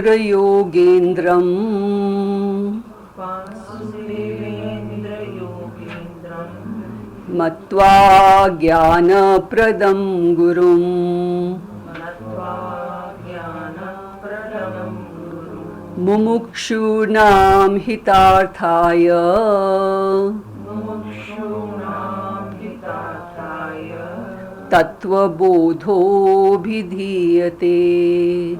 Yogendram Matva Jnana Pradam Gurum Mumukshunam Hitarthaya Tattva Bodho Bhidhiyate.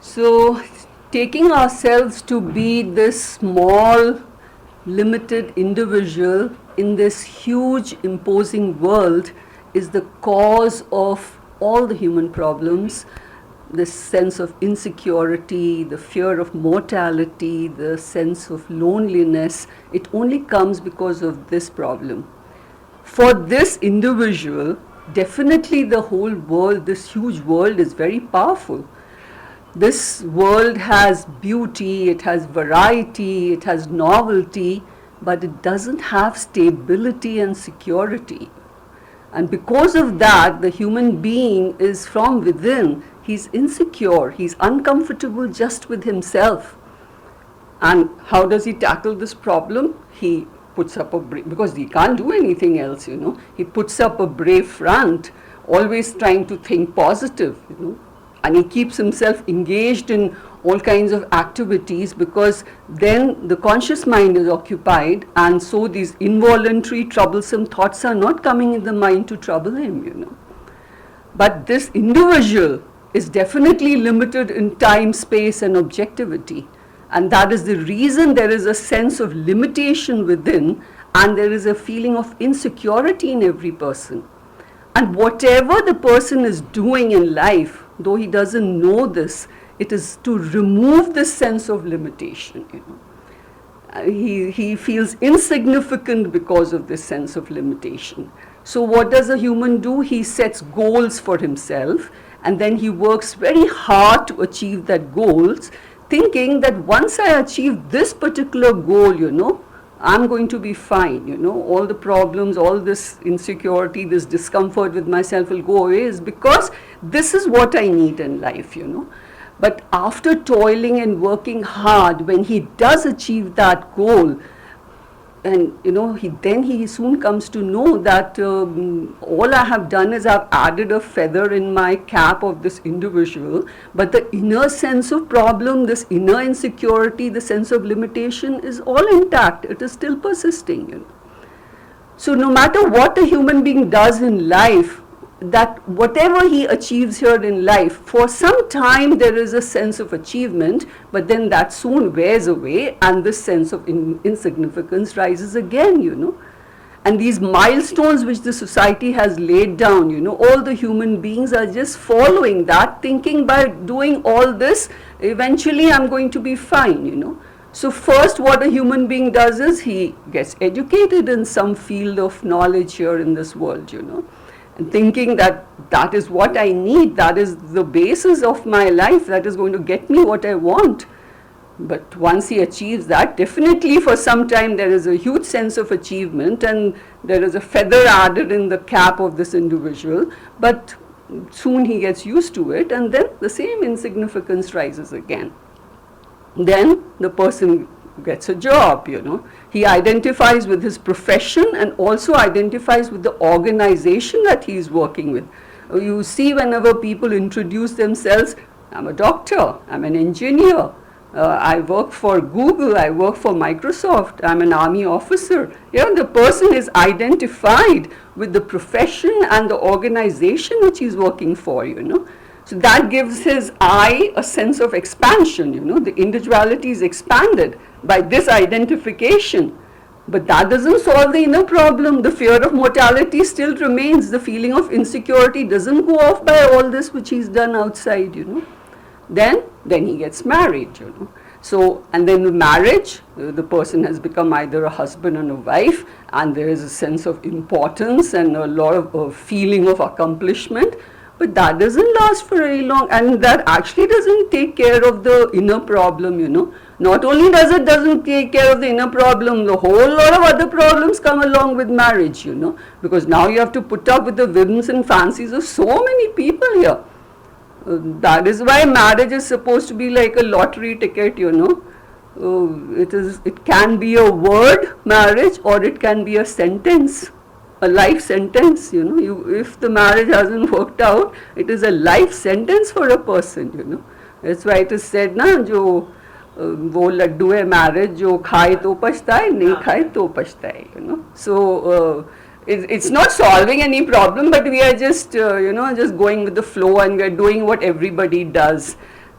So, taking ourselves to be this small, limited individual in this huge, imposing world is the cause of all the human problems. This sense of insecurity, the fear of mortality, the sense of loneliness, it only comes because of this problem. For this individual, definitely the whole world, this huge world is very powerful. This world has beauty, it has variety, it has novelty, but it doesn't have stability and security. And because of that, the human being is from within. He's insecure, he's uncomfortable just with himself. And how does he tackle this problem? He puts up a brave, because he can't do anything else, he puts up a brave front, always trying to think positive, and he keeps himself engaged in all kinds of activities, because then the conscious mind is occupied, and so these involuntary troublesome thoughts are not coming in the mind to trouble him, But this individual is definitely limited in time, space and objectivity. And that is the reason there is a sense of limitation within, and there is a feeling of insecurity in every person. And whatever the person is doing in life, though he doesn't know this, it is to remove this sense of limitation. He feels insignificant because of this sense of limitation. So what does a human do? He sets goals for himself, and then he works very hard to achieve that goals, thinking that once I achieve this particular goal, I'm going to be fine, all the problems, all this insecurity, this discomfort with myself will go away, is because this is what I need in life, But after toiling and working hard, when he does achieve that goal, and he soon comes to know that all I have done is I've added a feather in my cap of this individual, but the inner sense of problem, this inner insecurity, the sense of limitation is all intact. It is still persisting. So no matter what a human being does in life, that whatever he achieves here in life, for some time there is a sense of achievement, but then that soon wears away, and this sense of insignificance rises again, And these milestones which the society has laid down, all the human beings are just following that, thinking by doing all this, eventually I'm going to be fine, So first what a human being does is he gets educated in some field of knowledge here in this world, and thinking that that is what I need, that is the basis of my life, that is going to get me what I want. But once he achieves that, definitely for some time there is a huge sense of achievement, and there is a feather added in the cap of this individual, but soon he gets used to it, and then the same insignificance rises again. Then the person gets a job, He identifies with his profession and also identifies with the organization that he is working with. You see, whenever people introduce themselves, I'm a doctor, I'm an engineer, I work for Google, I work for Microsoft, I'm an army officer. The person is identified with the profession and the organization which he's working for, So that gives his I a sense of expansion, the individuality is expanded by this identification. But that doesn't solve the inner problem. The fear of mortality still remains. The feeling of insecurity doesn't go off by all this which he's done outside, Then he gets married, So, and then with marriage, the person has become either a husband and a wife, and there is a sense of importance and a lot of feeling of accomplishment, but that doesn't last for very long, and that actually doesn't take care of the inner problem, Not only doesn't take care of the inner problem, the whole lot of other problems come along with marriage, because now you have to put up with the whims and fancies of so many people here. That is why marriage is supposed to be like a lottery ticket, it can be a word, marriage, or it can be a sentence, a life sentence, if the marriage hasn't worked out, it is a life sentence for a person, That's why it is said, na, jo वो लड्डू है marriage, जो खाए तो पछताए, नहीं खाए तो पछताए, So it's not solving any problem, but we are just just going with the flow, and we are doing what everybody does.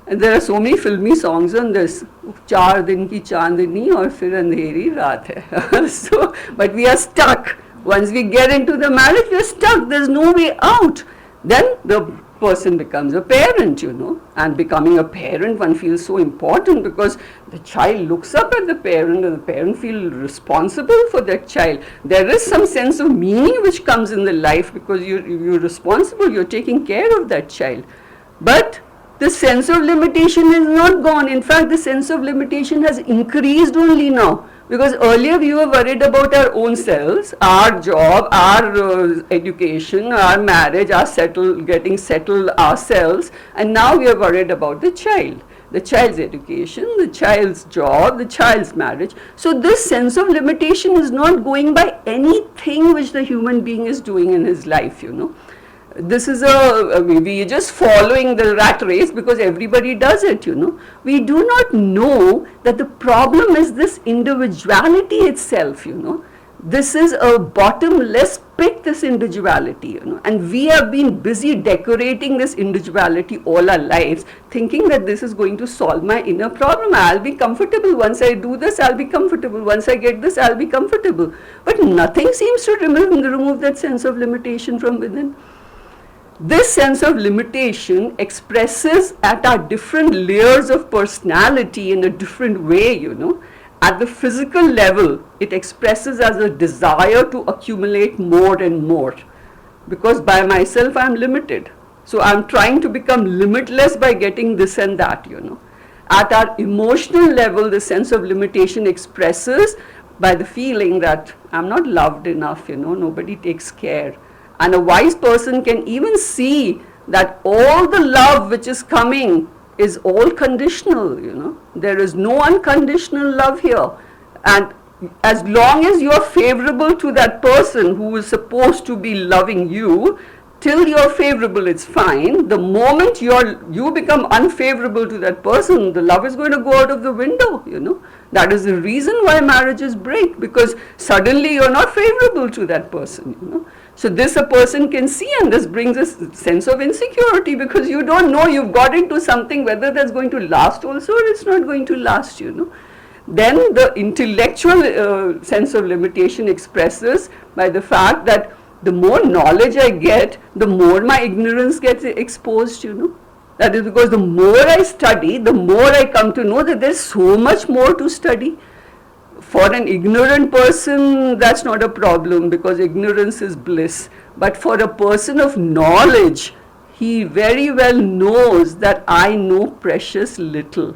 And there are so many filmy songs on this. 4 दिन की चांदनी और फिर अंधेरी रात है. So, but we are stuck. Once we get into the marriage, we are stuck. There's no way out. Then the person becomes a parent, and becoming a parent, one feels so important because the child looks up at the parent and the parent feels responsible for that child. There is some sense of meaning which comes in the life because you're responsible, you're taking care of that child. But the sense of limitation is not gone. In fact, the sense of limitation has increased only now. Because earlier we were worried about our own selves, our job, our education, our marriage, our getting settled ourselves, and now we are worried about the child's education, the child's job, the child's marriage. So this sense of limitation is not going by anything which the human being is doing in his life, This is we are just following the rat race because everybody does it, We do not know that the problem is this individuality itself, This is a bottomless pit, this individuality, And we have been busy decorating this individuality all our lives, thinking that this is going to solve my inner problem. I'll be comfortable. Once I do this, I'll be comfortable. Once I get this, I'll be comfortable. But nothing seems to remove that sense of limitation from within. This sense of limitation expresses at our different layers of personality in a different way, At the physical level, it expresses as a desire to accumulate more and more. Because by myself, I'm limited. So I'm trying to become limitless by getting this and that, At our emotional level, the sense of limitation expresses by the feeling that I'm not loved enough, nobody takes care. And a wise person can even see that all the love which is coming is all conditional, There is no unconditional love here. And as long as you are favorable to that person who is supposed to be loving you, till you're favorable, it's fine. The moment you become unfavorable to that person, the love is going to go out of the window, That is the reason why marriages break, because suddenly you're not favorable to that person, So this a person can see, and this brings a sense of insecurity because you don't know, you've got into something, whether that's going to last also or it's not going to last, Then the intellectual sense of limitation expresses by the fact that the more knowledge I get, the more my ignorance gets exposed, That is because the more I study, the more I come to know that there's so much more to study. For an ignorant person, that's not a problem because ignorance is bliss. But for a person of knowledge, he very well knows that I know precious little.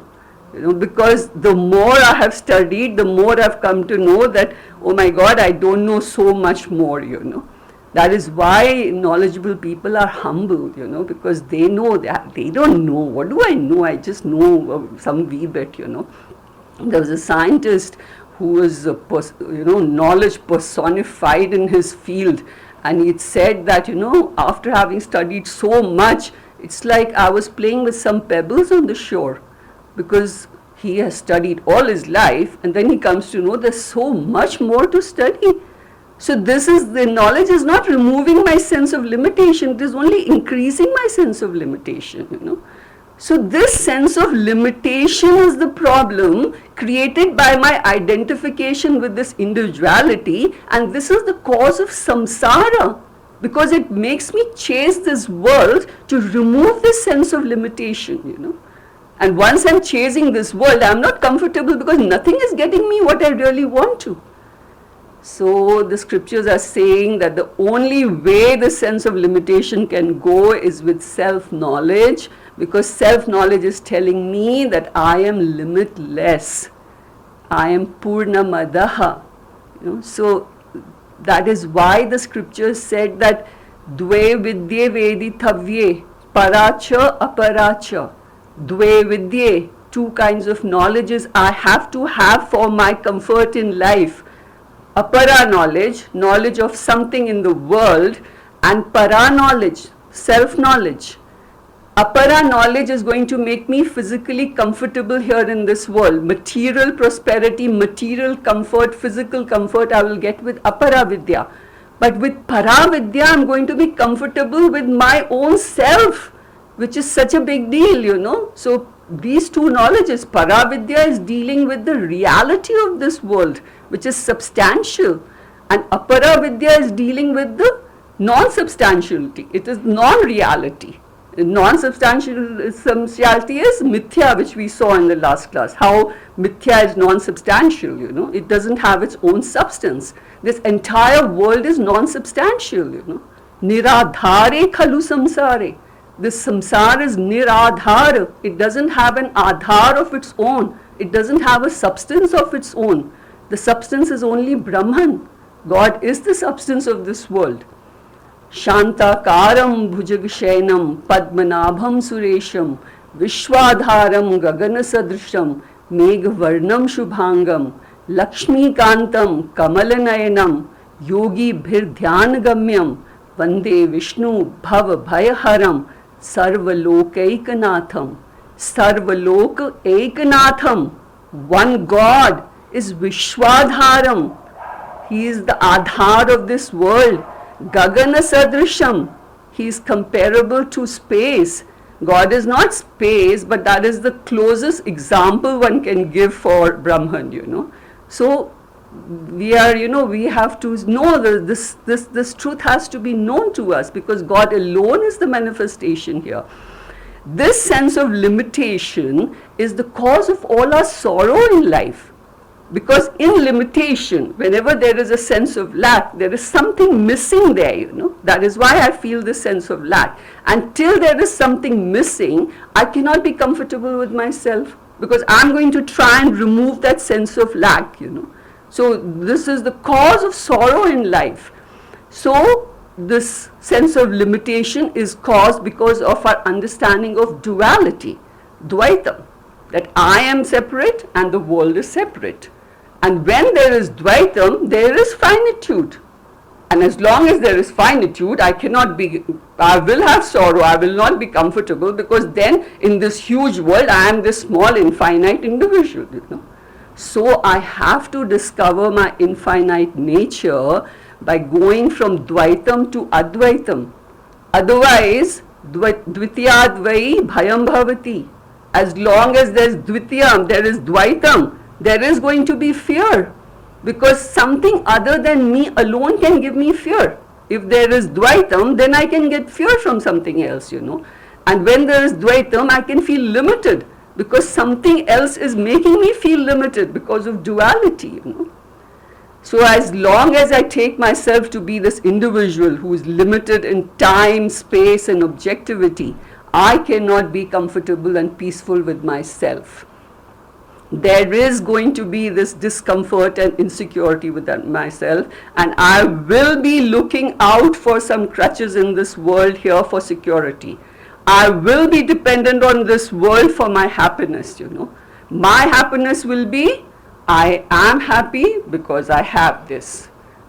Because the more I have studied, the more I've come to know that, oh my God, I don't know so much more, That is why knowledgeable people are humble, because they know that they don't know. What do I know? I just know some wee bit, There was a scientist who was, knowledge personified in his field, and he said that, after having studied so much, it's like I was playing with some pebbles on the shore, because he has studied all his life, and then he comes to know there's so much more to study. So the knowledge is not removing my sense of limitation, it is only increasing my sense of limitation, So this sense of limitation is the problem created by my identification with this individuality, and this is the cause of samsara, because it makes me chase this world to remove this sense of limitation, And once I'm chasing this world, I'm not comfortable because nothing is getting me what I really want to. So the scriptures are saying that the only way the sense of limitation can go is with self-knowledge, because self-knowledge is telling me that I am limitless. I am Purnamadaha. So that is why the scriptures said that Dve vidye vedi thavye paracha aparacha. Dve vidye, two kinds of knowledges I have to have for my comfort in life. Apara knowledge, knowledge of something in the world, and para knowledge, self-knowledge. Apara knowledge is going to make me physically comfortable here in this world. Material prosperity, material comfort, physical comfort I will get with apara vidya. But with para vidya, I'm going to be comfortable with my own self, which is such a big deal, So these two knowledges, para vidya is dealing with the reality of this world, which is substantial, and apara vidya is dealing with the non-substantiality. It is non-reality. Non-substantiality is mithya, which we saw in the last class. How mithya is non-substantial, It doesn't have its own substance. This entire world is non-substantial, Niradhare khalu samsare. This samsara is niradhar. It doesn't have an adhar of its own. It doesn't have a substance of its own. The substance is only Brahman. God is the substance of this world. Shantakaram bhujagshainam padmanabham suresham vishwadharam gaganasadrisham meghavarnam shubhangam lakshmikantam kamalanayanam yogi bhirdhyanagamyam vande vishnu bhava bhayaharam sarvalokaikanatham. Sarvalokaikanatham. One God is Vishwadharam. He is the Adhar of this world. Gagana Sadrisham. He is comparable to space. God is not space, but that is the closest example one can give for Brahman, So we are, we have to know that this truth has to be known to us, because God alone is the manifestation here. This sense of limitation is the cause of all our sorrow in life. Because in limitation, whenever there is a sense of lack, there is something missing there, That is why I feel this sense of lack. Until there is something missing, I cannot be comfortable with myself, because I'm going to try and remove that sense of lack, So this is the cause of sorrow in life. So this sense of limitation is caused because of our understanding of duality, Dvaitam, that I am separate and the world is separate. And when there is Dvaitam, there is finitude. And as long as there is finitude, I will have sorrow, I will not be comfortable, because then in this huge world, I am this small, infinite individual, So I have to discover my infinite nature by going from Dvaitam to Advaitam. Otherwise, Dvitiyadvai bhayam bhavati. As long as there is Dvitiyam, there is Dvaitam, there is going to be fear, because something other than me alone can give me fear. If there is Dvaitam, then I can get fear from something else, And when there is Dvaitam, I can feel limited, because something else is making me feel limited because of duality, So as long as I take myself to be this individual who is limited in time, space, and objectivity, I cannot be comfortable and peaceful with myself. There is going to be this discomfort and insecurity within myself, and I will be looking out for some crutches in this world here for security. I will be dependent on this world for my happiness, My happiness will be, I am happy because I have this.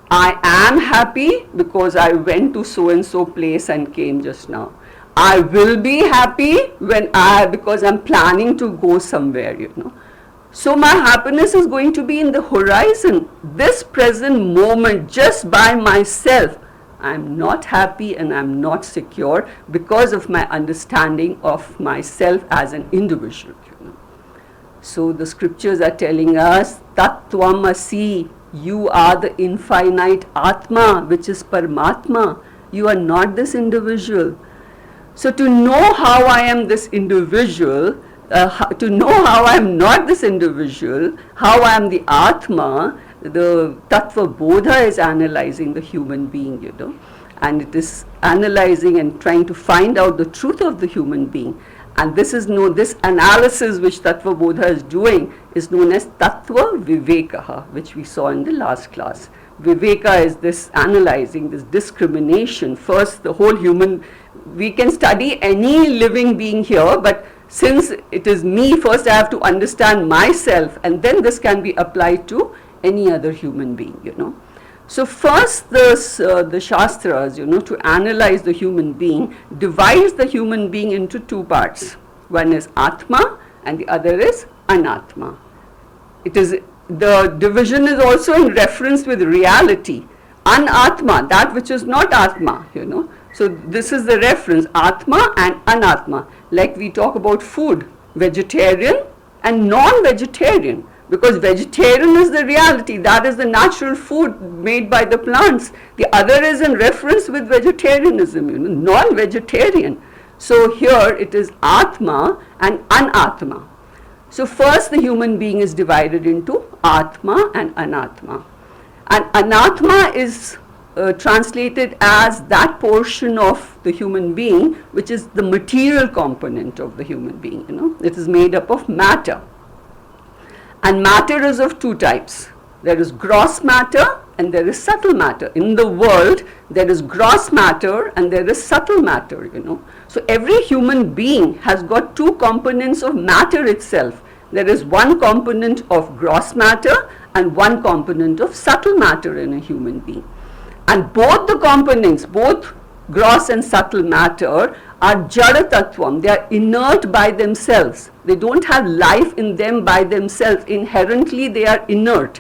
I am happy because I went to so and so place and came just now. I will be happy because I'm planning to go somewhere, So my happiness is going to be in the horizon, this present moment, just by myself. I'm not happy and I'm not secure because of my understanding of myself as an individual. So the scriptures are telling us, Tattvamasi, you are the infinite Atma, which is Paramatma. You are not this individual. So to know how I am this individual, to know how I am not this individual, how I am the Atma, the Tattva Bodha is analyzing the human being, you know, and it is analyzing and trying to find out the truth of the human being. And this analysis which Tattva Bodha is doing is known as Tattva Vivekaha, which we saw in the last class. Viveka is this analyzing, this discrimination. First, the whole human, we can study any living being here, but since it is me, first I have to understand myself, and then this can be applied to any other human being, you know. So first the Shastras, you know, to analyze the human being, divides the human being into two parts. One is Atma and the other is Anatma. It is, the division is also in reference with reality. Anatma, that which is not Atma, you know. So this is the reference, Atma and Anatma. Like we talk about food, vegetarian and non-vegetarian. Because vegetarian is the reality, that is the natural food made by the plants. The other is in reference with vegetarianism, you know, non-vegetarian. So here it is Atma and Anatma. So first the human being is divided into Atma and Anatma. And Anatma is translated as that portion of the human being which is the material component of the human being, you know. It is made up of matter. And matter is of two types. There is gross matter and there is subtle matter. In the world, there is gross matter and there is subtle matter, you know. So every human being has got two components of matter itself. There is one component of gross matter and one component of subtle matter in a human being. And both the components, both gross and subtle matter, are jada tattvam. They are inert by themselves. They don't have life in them by themselves. Inherently, they are inert.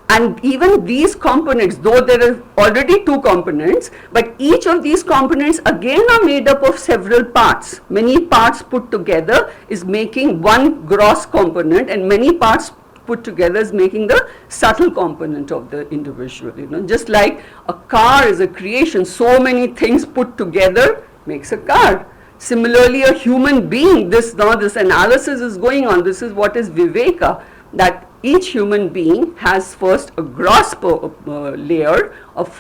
And even these components, though there are already two components, but each of these components again are made up of several parts. Many parts put together is making one gross component, and many parts put together is making the subtle component of the individual, you know. Just like a car is a creation, so many things put together makes a car. Similarly, a human being, this analysis is going on. This is what is Viveka, that each human being has first a gross layer of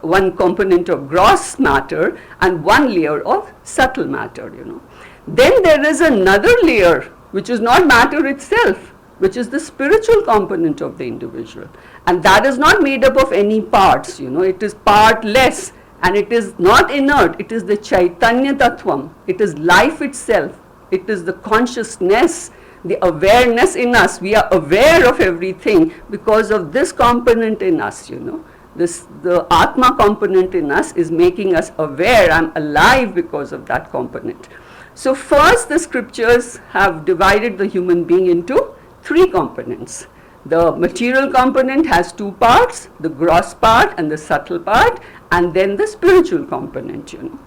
one component of gross matter and one layer of subtle matter, you know. Then there is another layer which is not matter itself, which is the spiritual component of the individual, and that is not made up of any parts, you know. It is partless. And it is not inert, it is the Chaitanya Tattvam, it is life itself, it is the consciousness, the awareness in us. We are aware of everything because of this component in us, you know. The Atma component in us is making us aware. I am alive because of that component. So first the scriptures have divided the human being into three components. The material component has two parts, the gross part and the subtle part, and then the spiritual component, you know.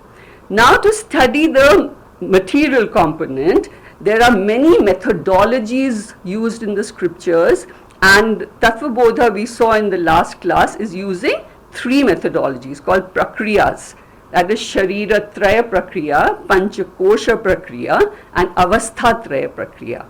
Now to study the material component, there are many methodologies used in the scriptures, and Tattva Bodha we saw in the last class is using three methodologies called prakriyas. That is Sharira Traya Prakriya, Panchakosha Prakriya and Avastha Traya Prakriya.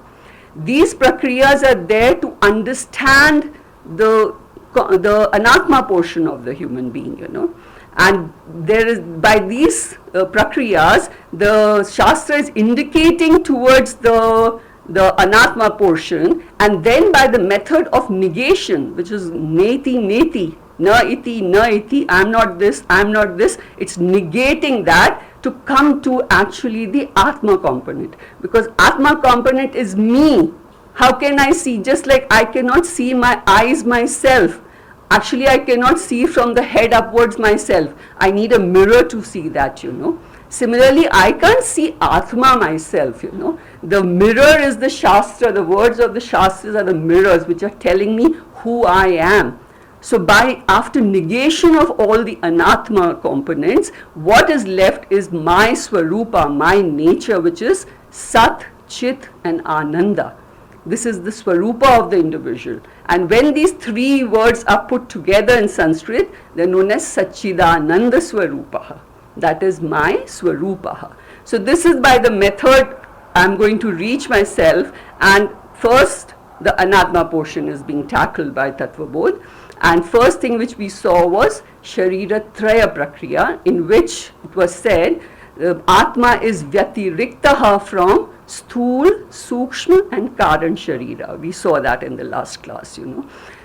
These prakriyas are there to understand the anatma portion of the human being, you know. And there is, by these prakriyas, the Shastra is indicating towards the anatma portion, and then by the method of negation, which is neti, na iti, I am not this, it's negating that to come to actually the Atma component. Because Atma component is me. How can I see? Just like I cannot see my eyes myself. Actually, I cannot see from the head upwards myself. I need a mirror to see that, you know. Similarly, I can't see Atma myself, you know. The mirror is the Shastra. The words of the Shastras are the mirrors which are telling me who I am. So after negation of all the anatma components, what is left is my swarupa, my nature, which is Sat, Chit and Ananda. This is the swarupa of the individual. And when these three words are put together in Sanskrit, they are known as Satchidananda Swarupaha. That is my swarupaha. So this is by the method I am going to reach myself, and first the anatma portion is being tackled by Tattva Bodha. And first thing which we saw was Sharira Traya Prakriya, in which it was said Atma is Vyatiriktaha from Sthul, Sukshma and Karan Sharira. We saw that in the last class,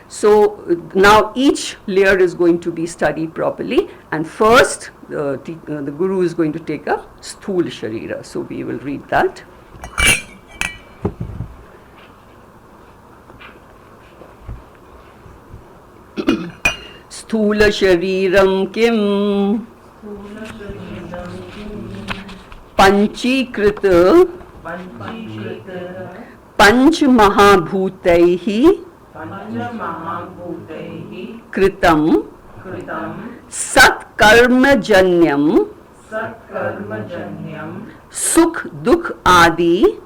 So now each layer is going to be studied properly, and first the Guru is going to take a Sthul Sharira. So we will read that. Sthula Shariram Kim Panchikrita Panch Mahabhutaihi Kritam Sat Karmajanyam Sukh Dukh Adi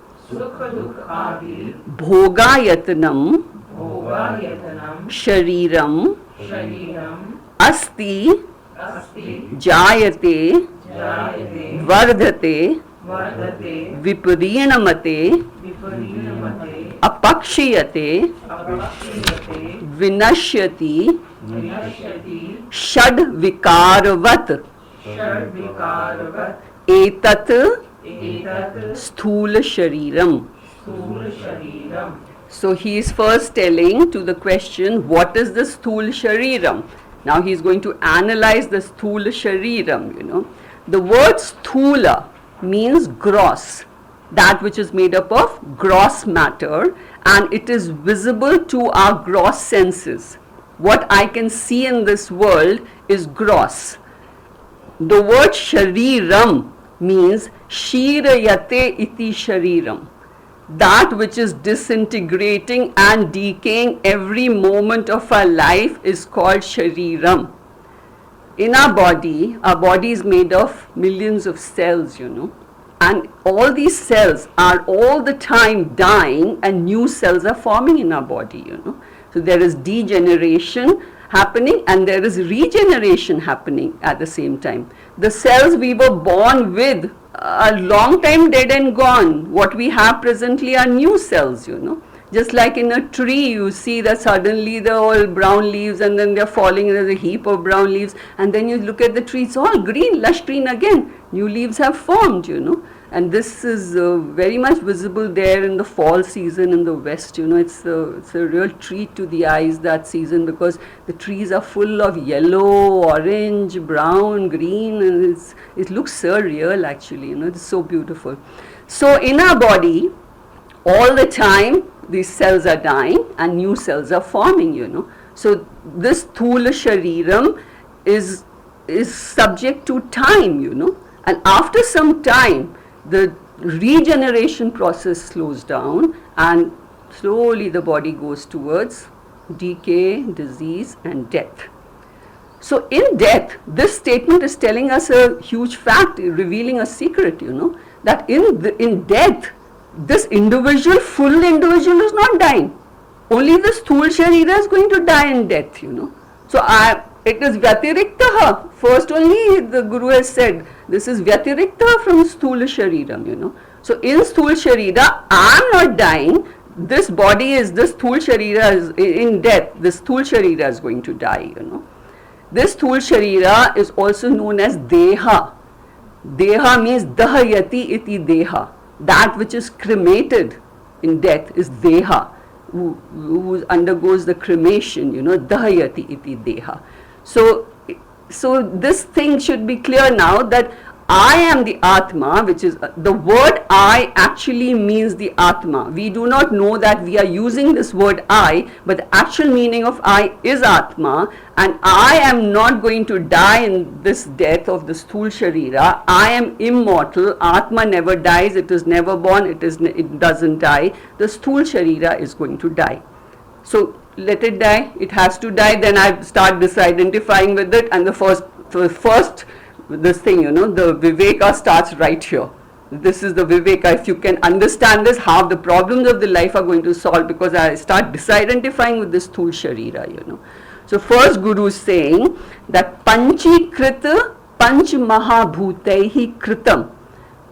Bhogayatanam Shariram Asti Jayate Vardhate Viparinamate Apakshiyate Vinashyati Shad Vikaravat Etat Sthula Shariram. So he is first telling to the question, what is the Sthula Shariram? Now he is going to analyze the Sthula Shariram, The word Sthula means gross, that which is made up of gross matter, and it is visible to our gross senses. What I can see in this world is gross. The word Shariram means Shirayate iti Shariram, that which is disintegrating and decaying every moment of our life is called Shariram. In our body is made of millions of cells, and all these cells are all the time dying and new cells are forming in our body, So there is degeneration happening and there is regeneration happening at the same time. The cells we were born with are long time dead and gone. What we have presently are new cells, Just like in a tree, you see that suddenly the all brown leaves and then they're falling, there's a heap of brown leaves, and then you look at the tree, it's all green, lush green again. New leaves have formed, And this is very much visible there in the fall season in the west, It's a real treat to the eyes that season, because the trees are full of yellow, orange, brown, green, and it looks surreal actually, It's so beautiful. So in our body, all the time, these cells are dying and new cells are forming, So this Sthula Shariram is subject to time, And after some time, the regeneration process slows down and slowly the body goes towards decay, disease and death. So in death, this statement is telling us a huge fact, revealing a secret, that in death, this individual, full individual is not dying. Only the Sthula Sharira is going to die in death, So it is Vyatiriktaha. First only the Guru has said, this is Vyatiriktaha from Sthula Shariram, So in Sthula Sharira, I am not dying. This body is, this Sthula Sharira is in death, this Sthula Sharira is going to die, This Sthula Sharira is also known as Deha. Deha means Dahayati iti Deha. That which is cremated in death is Deha, who undergoes the cremation, Dahayati iti Deha. So this thing should be clear now, that I am the Atma, which is the word I actually means the Atma. We do not know that we are using this word I, but the actual meaning of I is Atma, and I am not going to die in this death of the Sthula Sharira. I am immortal. Atma never dies. It is never born. It doesn't die. The Sthula Sharira is going to die. So let it die. It has to die. Then I start disidentifying with it, and the first this thing, the Viveka starts right here. This is the Viveka. If you can understand this, how the problems of the life are going to solve, because I start disidentifying with this Sthula Sharira, So first Guru is saying that Panchikrita Panch Mahabhutaihi Kritam.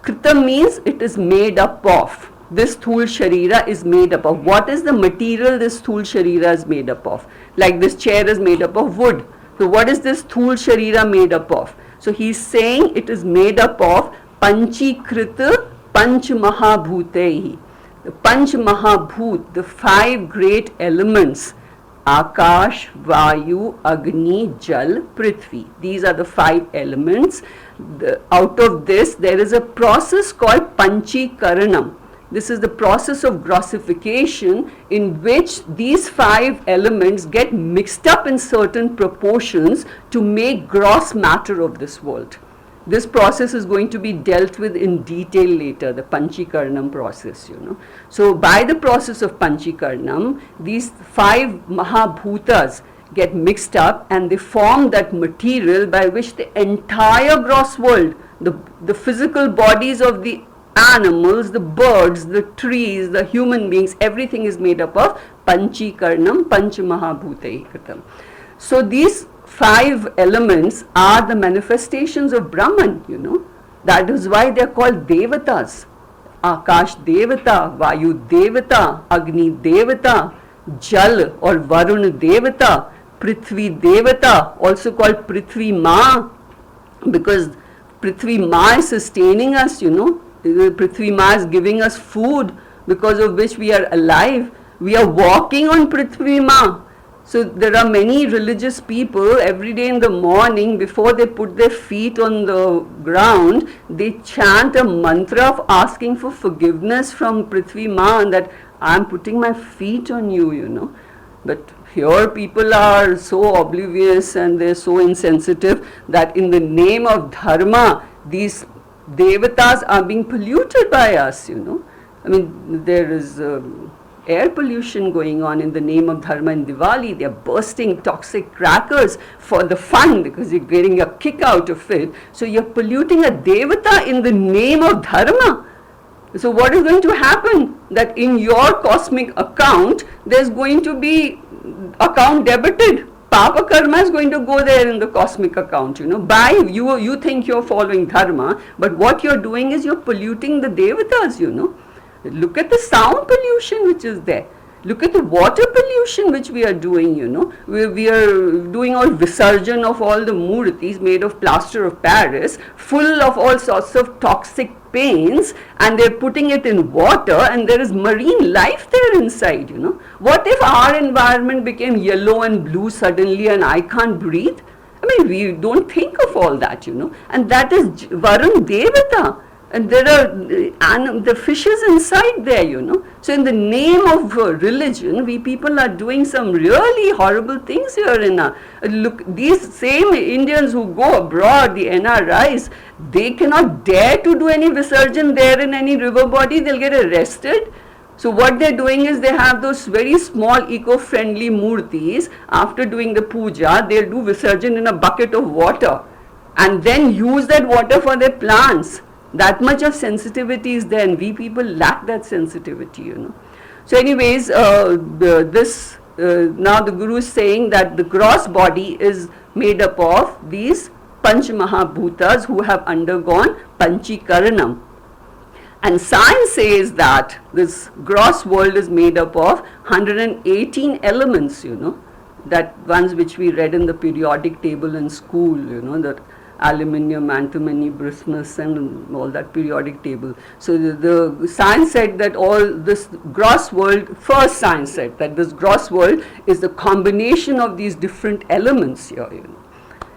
Kritam means it is made up of. this Sthul Sharira is made up of. What is the material this Sthul Sharira is made up of? Like this chair is made up of wood. So what is this Sthul Sharira made up of? So he's saying it is made up of Panchikrita Panch Mahabhutehi. The Panch Mahabhut, the 5 great elements, Akash, Vayu, Agni, Jal, Prithvi. These are the 5 elements. Out of this, there is a process called Panchikaranam. This is the process of grossification in which these 5 elements get mixed up in certain proportions to make gross matter of this world. This process is going to be dealt with in detail later, the Panchikaranam process, So by the process of Panchikaranam, these 5 Mahabhutas get mixed up and they form that material by which the entire gross world, the physical bodies of the animals, the birds, the trees, the human beings, everything is made up of Panchikaranam, Panch Mahabhutai Kritam. So these 5 elements are the manifestations of Brahman, That is why they are called Devatas. Akash Devata, Vayu Devata, Agni Devata, Jal or Varun Devata, Prithvi Devata, also called Prithvi Ma, because Prithvi Ma is sustaining us, Prithvi Ma is giving us food because of which we are alive. We are walking on Prithvi Ma. So there are many religious people every day in the morning before they put their feet on the ground, they chant a mantra of asking for forgiveness from Prithvi Ma and that I am putting my feet on you, But here people are so oblivious and they're so insensitive that in the name of dharma, these devatas are being polluted by us, I mean, there is air pollution going on in the name of dharma in Diwali. They're bursting toxic crackers for the fun because you're getting a kick out of it. So you're polluting a devata in the name of dharma. So what is going to happen? That in your cosmic account, there's going to be account debited. Papa karma is going to go there in the cosmic account, By you think you're following dharma, but what you're doing is you're polluting the devatas, Look at the sound pollution which is there. Look at the water pollution which we are doing, We are doing all visarjan of all the murtis made of plaster of Paris, full of all sorts of toxic paints, and they're putting it in water and there is marine life there inside, What if our environment became yellow and blue suddenly and I can't breathe? I mean, we don't think of all that, And that is Varun Devata. And there are the fishes inside there, So in the name of religion, we people are doing some really horrible things here in look, these same Indians who go abroad, the NRIs, they cannot dare to do any visarjan there in any river body, they'll get arrested. So what they're doing is they have those very small eco-friendly murtis. After doing the puja, they'll do visarjan in a bucket of water and then use that water for their plants. That much of sensitivity is there and we people lack that sensitivity, So anyways, now the Guru is saying that the gross body is made up of these Panch Mahabhutas who have undergone Panchikaranam. And science says that this gross world is made up of 118 elements, that ones which we read in the periodic table in school, that aluminium, antimony, bismuth and all that periodic table. So the science said that all this gross world, first science said that this gross world is the combination of these different elements here,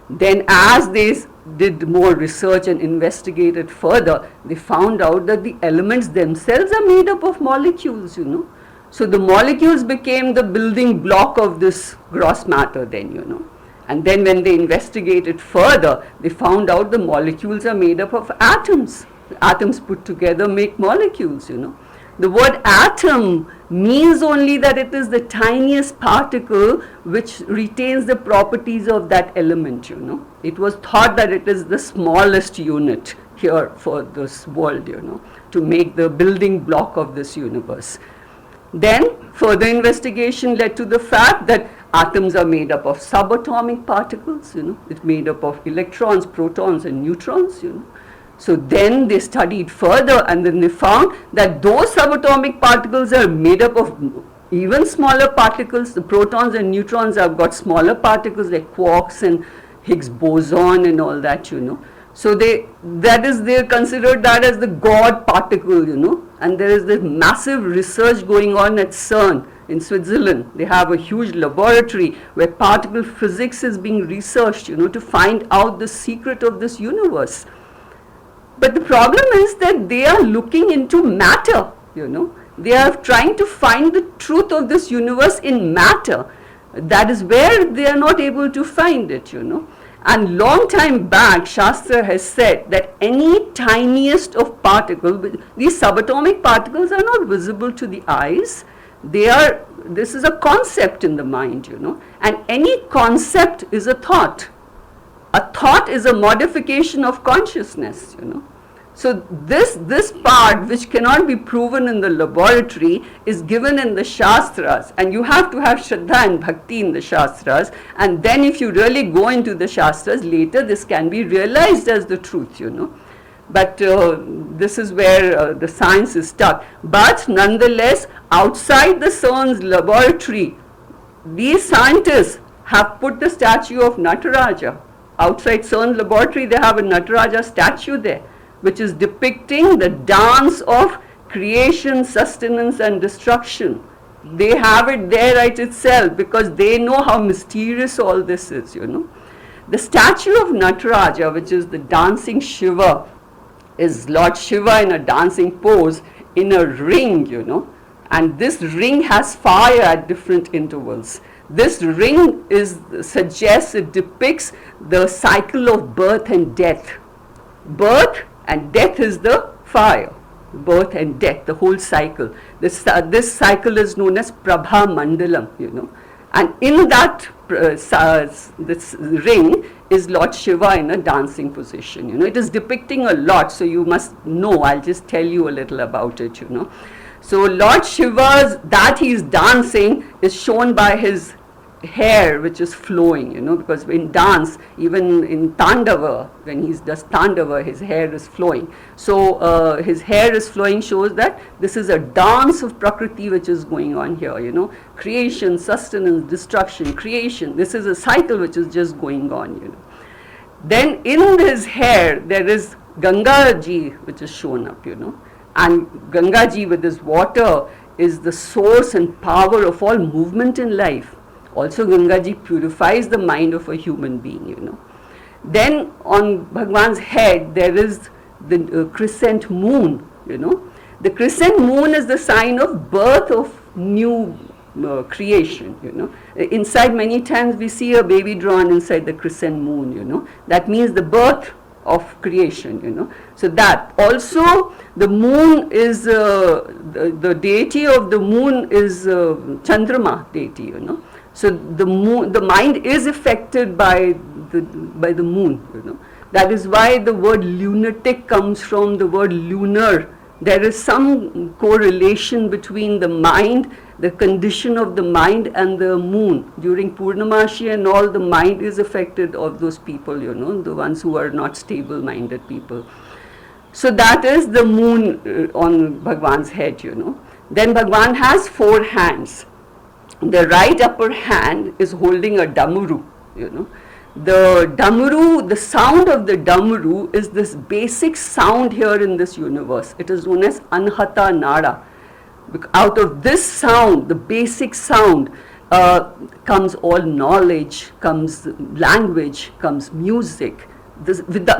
Then as they did more research and investigated further, they found out that the elements themselves are made up of molecules, So the molecules became the building block of this gross matter then, And then when they investigated further, they found out the molecules are made up of atoms. Atoms put together make molecules, The word atom means only that it is the tiniest particle which retains the properties of that element, It was thought that it is the smallest unit here for this world, to make the building block of this universe. Then further investigation led to the fact that atoms are made up of subatomic particles, It's made up of electrons, protons and neutrons, So then they studied further, and then they found that those subatomic particles are made up of even smaller particles. The protons and neutrons have got smaller particles like quarks and Higgs boson and all that, So they considered that as the God particle, and there is this massive research going on at CERN in Switzerland. They have a huge laboratory where particle physics is being researched, to find out the secret of this universe. But the problem is that they are looking into matter, They are trying to find the truth of this universe in matter. That is where they are not able to find it, And long time back, Shastra has said that any tiniest of particle, these subatomic particles are not visible to the eyes. This is a concept in the mind, And any concept is a thought. A thought is a modification of consciousness, So this part, which cannot be proven in the laboratory, is given in the Shastras, and you have to have Shraddha and Bhakti in the Shastras, and then if you really go into the Shastras, later this can be realized as the truth, But this is where the science is stuck. But nonetheless, outside the CERN's laboratory, these scientists have put the statue of Nataraja. Outside CERN laboratory, they have a Nataraja statue there, which is depicting the dance of creation, sustenance and destruction. They have it there right itself because they know how mysterious all this is, The statue of Nataraja, which is the dancing Shiva, is Lord Shiva in a dancing pose in a ring, and this ring has fire at different intervals. This ring it depicts the cycle of birth and death. Birth and death is the fire. Birth and death, the whole cycle. This cycle is known as Prabha Mandalam, And in that this ring is Lord Shiva in a dancing position. It is depicting a lot, so you must know. I'll just tell you a little about it, So Lord Shiva's, that he is dancing, is shown by his hair, which is flowing, because in dance, even in Tandava, when he does Tandava, his hair is flowing. So his hair is flowing shows that this is a dance of Prakriti which is going on here, Creation, sustenance, destruction, creation. This is a cycle which is just going on, Then in his hair, there is Ganga ji, which is shown up, And Ganga ji with this water is the source and power of all movement in life. Also, Gangaji purifies the mind of a human being, Then on Bhagwan's head, there is the crescent moon, The crescent moon is the sign of birth of new creation, Inside many times we see a baby drawn inside the crescent moon, That means the birth of creation, So that also the moon is, the deity of the moon is Chandrama deity, So the moon, the mind is affected by the moon, That is why the word lunatic comes from the word lunar. There is some correlation between the mind, the condition of the mind and the moon. During Purnamashi and all, the mind is affected of those people, the ones who are not stable-minded people. So that is the moon on Bhagwan's head, Then Bhagwan has 4 hands. The right upper hand is holding a damuru, The damuru, the sound of the damuru is this basic sound here in this universe. It is known as Anhata Nada. Out of this sound, the basic sound, comes all knowledge, comes language, comes music.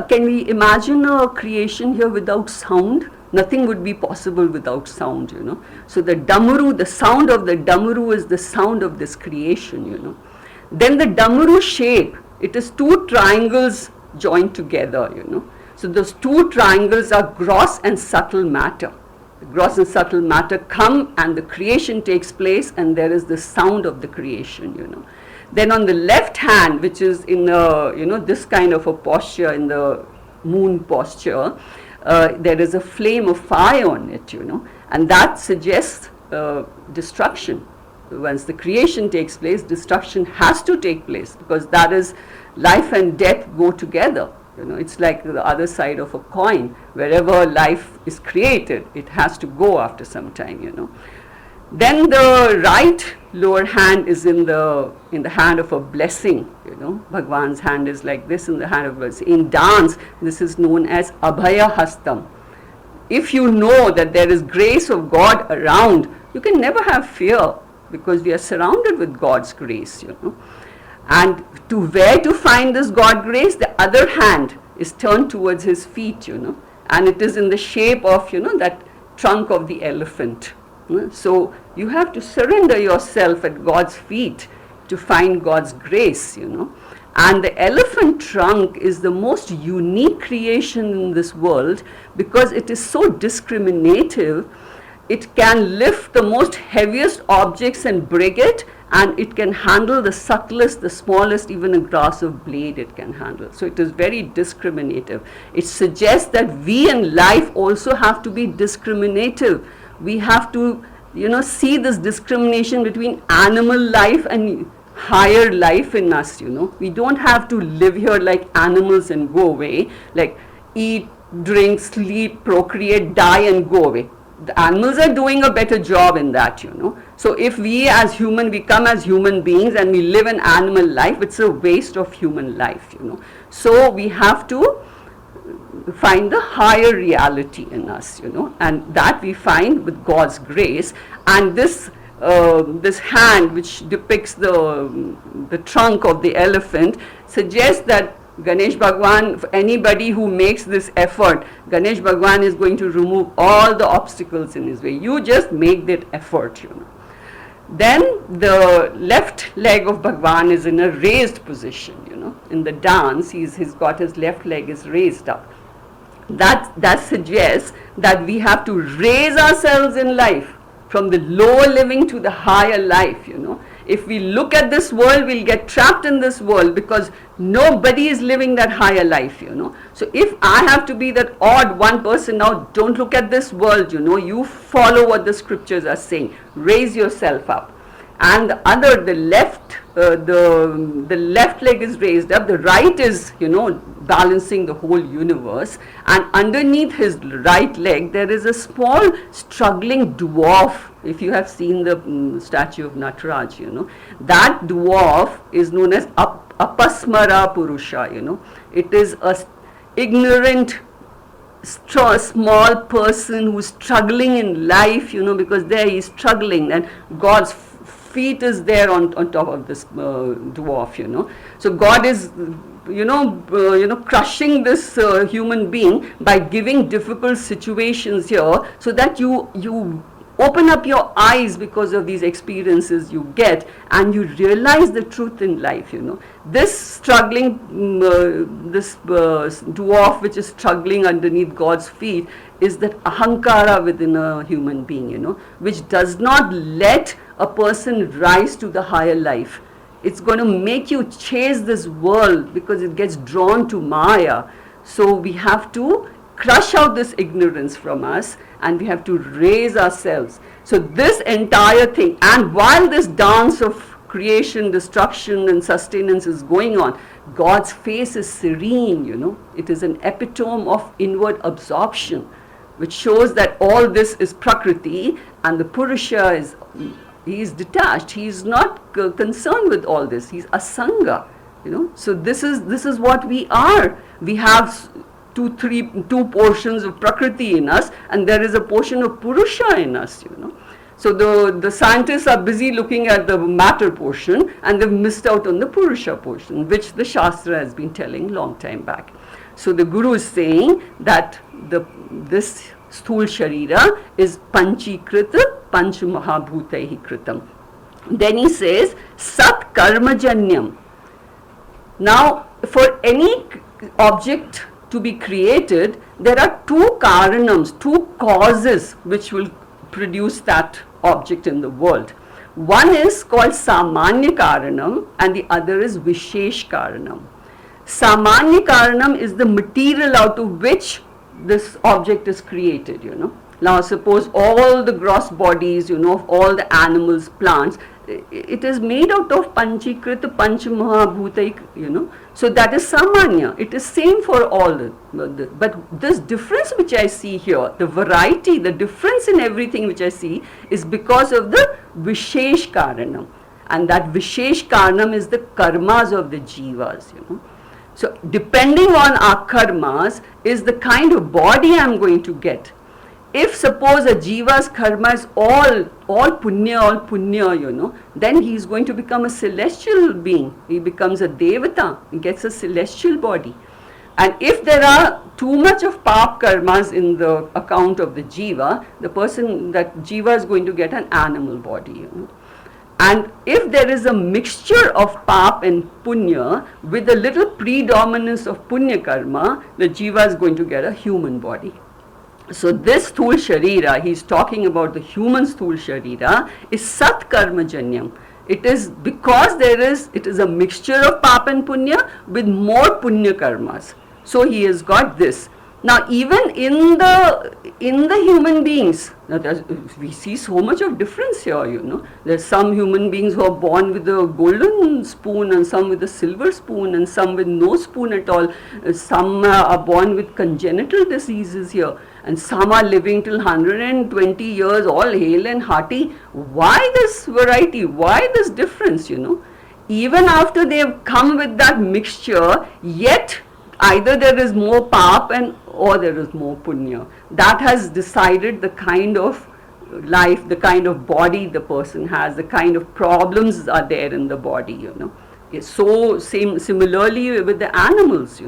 Can we imagine a creation here without sound? Nothing would be possible without sound, So the damuru, the sound of the damuru is the sound of this creation, Then the damuru shape, it is 2 triangles joined together, So those 2 triangles are gross and subtle matter. The gross and subtle matter come and the creation takes place, and there is the sound of the creation, Then on the left hand, which is in this kind of a posture, in the moon posture, there is a flame of fire on it, and that suggests destruction. Once the creation takes place, destruction has to take place, because that is life and death go together. You know, it's like the other side of a coin. Wherever life is created, it has to go after some time, you know. Then the right lower hand is in the hand of a blessing, you know. Bhagwan's hand is like this in the hand of a blessing. In dance, this is known as Abhaya Hastam. If you know that there is grace of God around, you can never have fear, because we are surrounded with God's grace, you know. And where to find this God grace? The other hand is turned towards his feet, you know, and it is in the shape of, you know, that trunk of the elephant. So you have to surrender yourself at God's feet to find God's grace, you know. And the elephant trunk is the most unique creation in this world, because it is so discriminative. It can lift the most heaviest objects and break it, and it can handle the subtlest, the smallest, even a grass of blade it can handle. So it is very discriminative. It suggests that we in life also have to be discriminative. We have to, you know, see this discrimination between animal life and higher life in us, you know. We don't have to live here like animals and go away, like eat, drink, sleep, procreate, die and go away. The animals are doing a better job in that, you know. So if we as human, we come as human beings and we live an animal life, it's a waste of human life, you know. So we have to find the higher reality in us, you know, and that we find with God's grace. And this this hand, which depicts the trunk of the elephant, suggests that Ganesh Bhagwan, anybody who makes this effort, Ganesh Bhagwan is going to remove all the obstacles in his way. You just make that effort, you know. Then the left leg of Bhagwan is in a raised position, you know. In the dance, he's got his left leg is raised up. That suggests that we have to raise ourselves in life from the lower living to the higher life, you know. If we look at this world, we'll get trapped in this world, because nobody is living that higher life, you know. So if I have to be that odd one person, now don't look at this world, you know, you follow what the scriptures are saying, raise yourself up. And the left, the left leg is raised up, the right is, you know, balancing the whole universe, and underneath his right leg there is a small struggling dwarf. If you have seen the statue of Nataraj, you know, that dwarf is known as Apasmara Purusha, you know. It is a ignorant, small person who's struggling in life, you know, because there he is struggling, and God's feet is there on top of this dwarf, you know. So God is, you know, crushing this human being by giving difficult situations here, so that you open up your eyes because of these experiences you get, and you realize the truth in life, you know. This struggling, this dwarf which is struggling underneath God's feet is that ahankara within a human being, you know, which does not let a person rise to the higher life. It's going to make you chase this world because it gets drawn to Maya. So we have to crush out this ignorance from us, and we have to raise ourselves. So this entire thing, and while this dance of creation, destruction and sustenance is going on, God's face is serene, you know. It is an epitome of inward absorption, which shows that all this is Prakriti, and the Purusha he is detached. He is not concerned with all this. He's Asanga, you know. So this is what we are. We have two portions of Prakriti in us, and there is a portion of Purusha in us, you know. So the scientists are busy looking at the matter portion, and they've missed out on the Purusha portion, which the Shastra has been telling long time back. So the Guru is saying that this Sthul Sharira is Panchikrita Panch Mahabhutaihi Kritam. Then he says Sat Karmajanyam. Now, for any object to be created, there are two karanams, two causes which will produce that object in the world. One is called Samanya Karanam, and the other is Vishesh Karanam. Samanya Karanam is the material out of which this object is created, you know. Now suppose all the gross bodies, of all the animals, plants, it is made out of panchikrit panchamahabhutai, so that is samanya. It is same for all. But this difference which I see here, the variety, the difference in everything which I see is because of the vishesh karanam. And that vishesh karanam is the karmas of the jivas, So depending on our karmas is the kind of body I am going to get. If suppose a jiva's karma is all punya, then he is going to become a celestial being. He becomes a devata, he gets a celestial body. And if there are too much of pap karmas in the account of the jiva, that jiva is going to get an animal body, And if there is a mixture of pap and punya with a little predominance of punya karma, the jiva is going to get a human body. So this sthul sharira, he is talking about the human sthul sharira, is sat karma janyam. It is because it is a mixture of pap and punya with more punya karmas. So he has got this. Now even in the human beings, we see so much of difference here, There's some human beings who are born with a golden spoon and some with a silver spoon and some with no spoon at all. Some are born with congenital diseases here and some are living till 120 years all hale and hearty. Why this variety? Why this difference, Even after they have come with that mixture, yet either there is more pap or there is more punya. That has decided the kind of life, the kind of body the person has, the kind of problems are there in the body, So similarly with the animals,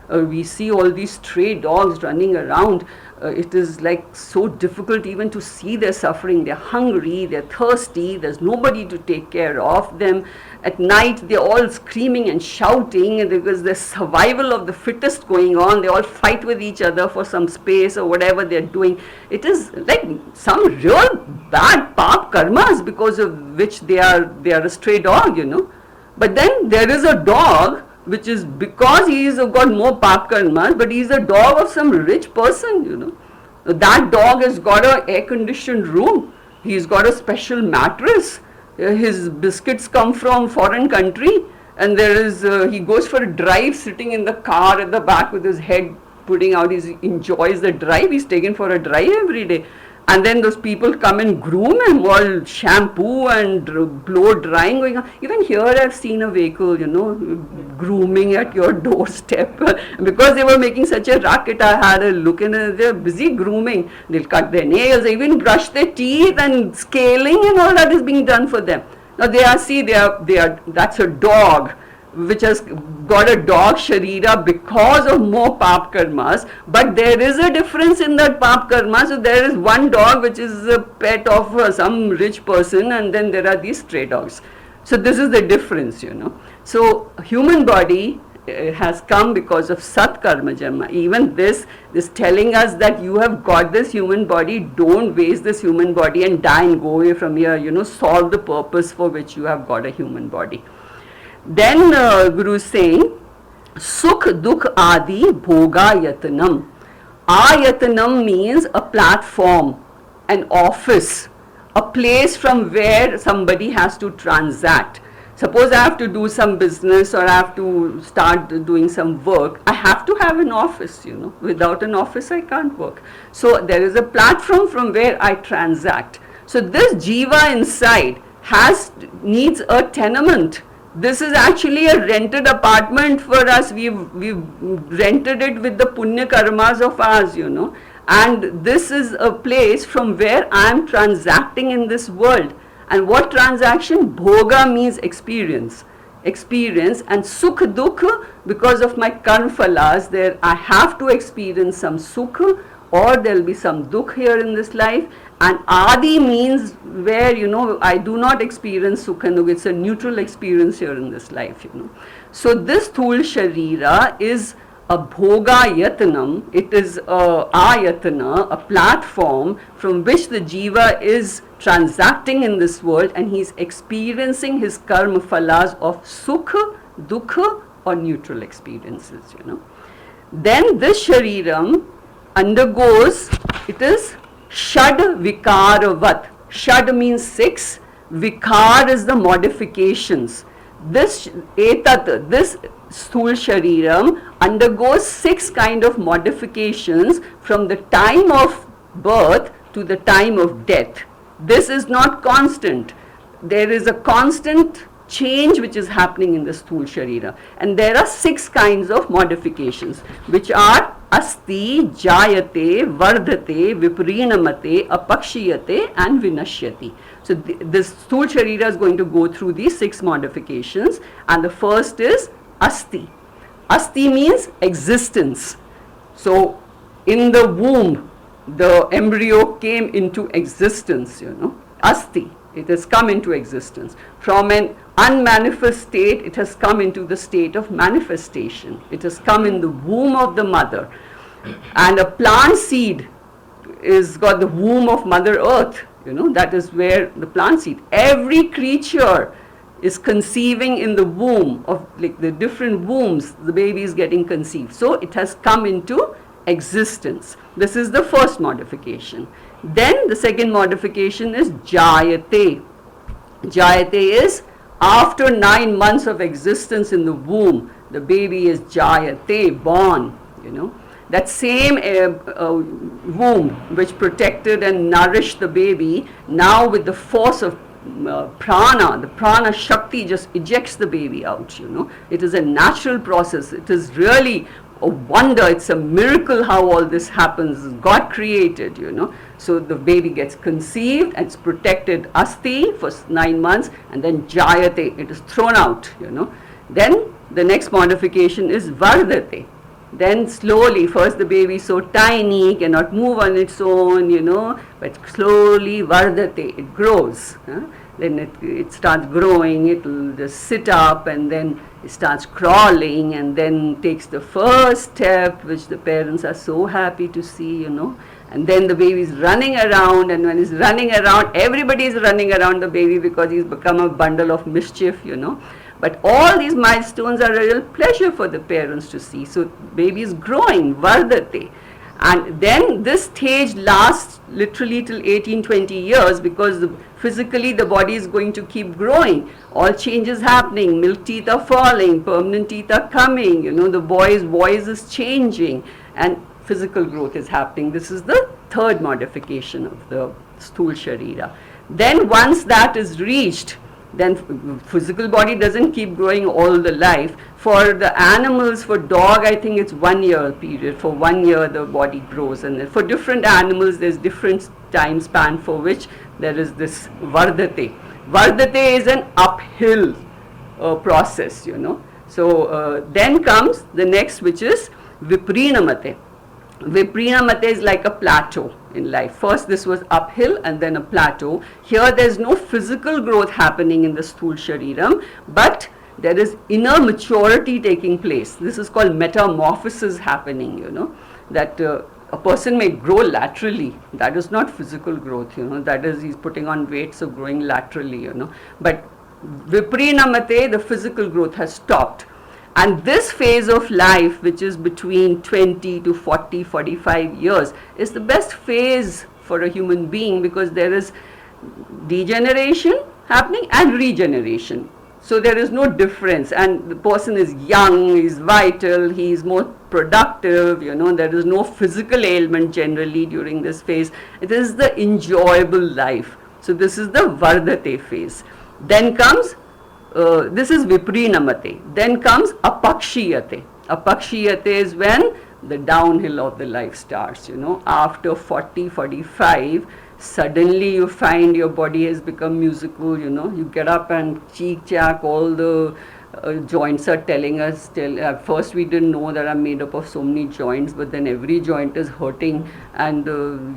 we see all these stray dogs running around. It is like so difficult even to see their suffering. They're hungry, they're thirsty, there's nobody to take care of them. At night they're all screaming and shouting because there's survival of the fittest going on. They all fight with each other for some space or whatever they're doing. It is like some real bad pap karmas because of which they are a stray dog, But then there is a dog which is because he has got more pap karmas, but he is a dog of some rich person, That dog has got an air-conditioned room. He's got a special mattress. His biscuits come from foreign country, and he goes for a drive sitting in the car at the back with his head putting out. He enjoys the drive. He's taken for a drive every day. And then those people come and groom him, all shampoo and blow drying going on. Even here I've seen a vehicle, grooming at your doorstep. Because they were making such a racket, I had a look and they're busy grooming. They'll cut their nails, they even brush their teeth and scaling and all that is being done for them. Now that's a dog which has got a dog sharira because of more pap karmas, but there is a difference in that pap karma. So there is one dog which is a pet of some rich person, and then there are these stray dogs. So this is the difference, So human body has come because of sat karma janma. Even this telling us that you have got this human body, don't waste this human body and die and go away from here, solve the purpose for which you have got a human body. Then Guru is saying, Sukh Dukh Adi Bhoga Yatanam. Ayatanam means a platform, an office, a place from where somebody has to transact. Suppose I have to do some business or I have to start doing some work, I have to have an office, Without an office I can't work. So there is a platform from where I transact. So this jiva inside needs a tenement. This is actually a rented apartment for us. We've rented it with the punya karmas of ours, And this is a place from where I am transacting in this world. And what transaction? Bhoga means experience. Experience, and sukh dukh, because of my karma phalas, there I have to experience some sukh or there will be some dukh here in this life. And adi means where, I do not experience sukh and dukh. It's a neutral experience here in this life, So this thul sharira is a bhoga yatanam. It is a ayatana, a platform from which the jiva is transacting in this world, and he is experiencing his karma phalas of sukha, dukha or neutral experiences, Then this shariram undergoes, it is Shad vikaravat. Shad means 6. Vikar is the modifications. This etat, this sthul shariram undergoes 6 kind of modifications from the time of birth to the time of death. This is not constant. There is a constant change which is happening in the sthul sharira, and there are 6 kinds of modifications, which are asti, jayate, vardhate, viprinamate, apakshiyate and vinashyati. So this sthul sharira is going to go through these 6 modifications, and the first is asti. Asti means existence. So in the womb the embryo came into existence, asti. It has come into existence. From an unmanifest state, it has come into the state of manifestation. It has come in the womb of the mother. And a plant seed is got the womb of Mother Earth. That is where the plant seed. Every creature is conceiving in the womb of, like, the different wombs, the baby is getting conceived. So it has come into existence. This is the first modification. Then the second modification is jayate. Jayate is after 9 months of existence in the womb, the baby is jayate, born. That same womb which protected and nourished the baby, now with the force of prana, the prana shakti just ejects the baby out. It is a natural process. It is really a wonder. It's a miracle how all this happens. God created, So the baby gets conceived and it's protected asti for 9 months, and then jayate, it is thrown out, Then the next modification is vardhate. Then slowly, first the baby is so tiny, cannot move on its own, but slowly vardhate, it grows. Then it starts growing, it will just sit up, and then it starts crawling, and then takes the first step, which the parents are so happy to see, And then the baby is running around, and when he's running around, everybody is running around the baby because he's become a bundle of mischief, But all these milestones are a real pleasure for the parents to see. So baby is growing, vardhate. And then this stage lasts literally till 18-20 years, because physically the body is going to keep growing. All changes happening, milk teeth are falling, permanent teeth are coming, the boy's voice is changing, and physical growth is happening. This is the third modification of the sthul sharira. Then once that is reached, then physical body doesn't keep growing all the life. For the animals, for dog, I think it's 1 year period. For 1 year the body grows, and for different animals there's different time span for which there is this vardhate. Vardhate is an uphill process, So then comes the next, which is viprinamate. Viprinamate is like a plateau in life. First this was uphill and then a plateau. Here there is no physical growth happening in the sthul shariram, but there is inner maturity taking place. This is called metamorphosis happening, that a person may grow laterally. That is not physical growth, that is he's putting on weight, so growing laterally, But viprinamate, the physical growth has stopped. And this phase of life, which is between 20 to 40, 45 years, is the best phase for a human being, because there is degeneration happening and regeneration. So there is no difference, and the person is young, he is vital, he is more productive, there is no physical ailment generally during this phase. It is the enjoyable life. So this is the vardhate phase. Then comes this is viprinamate. Then comes apakshiyate. Apakshiyate is when the downhill of the life starts, After 40, 45, suddenly you find your body has become musical, You get up and cheek-chack, all the joints are telling us. At first we didn't know that I'm made up of so many joints, but then every joint is hurting, and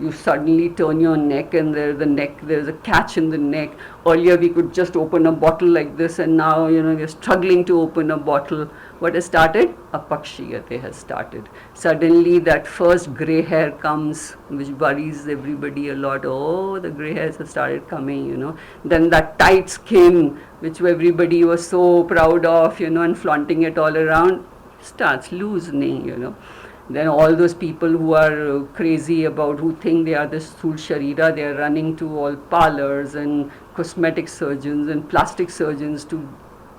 you suddenly turn your neck, and there's a catch in the neck. Earlier we could just open a bottle like this, and now we're struggling to open a bottle. What has started? Apakshiyate has started. Suddenly that first grey hair comes, which worries everybody a lot. Oh, the grey hairs have started coming, Then that tight skin, which everybody was so proud of, and flaunting it all around, starts loosening, Then all those people who are crazy about, who think they are the sthul sharira, they are running to all parlors and cosmetic surgeons and plastic surgeons to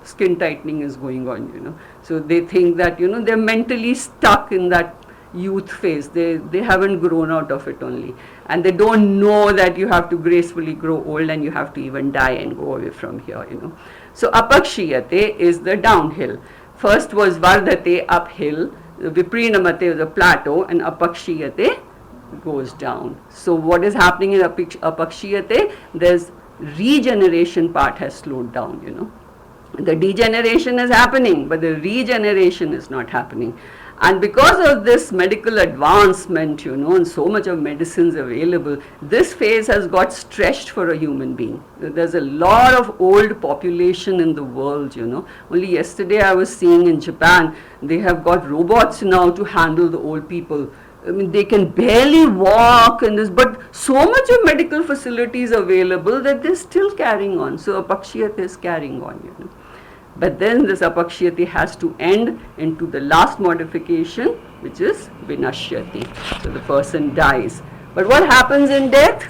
skin tightening is going on, you know. So they think that, you know, they're mentally stuck in that youth phase. They haven't grown out of it only. And they don't know that you have to gracefully grow old and you have to even die and go away from here, you know. So apakshiyate is the downhill. First was vardhate, uphill. Viprinamate is a plateau, and apakshiyate goes down. So what is happening in apakshiyate? There's regeneration part has slowed down, you know. The degeneration is happening, but the regeneration is not happening. And because of this medical advancement, you know, and so much of medicines available, this phase has got stretched for a human being. There's a lot of old population in the world, you know. Only yesterday I was seeing in Japan, they have got robots now to handle the old people. I mean, they can barely walk and this, but so much of medical facilities available that they're still carrying on. So apakshiyate is carrying on, you know. But then this apakshiyati has to end into the last modification, which is vinashyati. So the person dies. But what happens in death?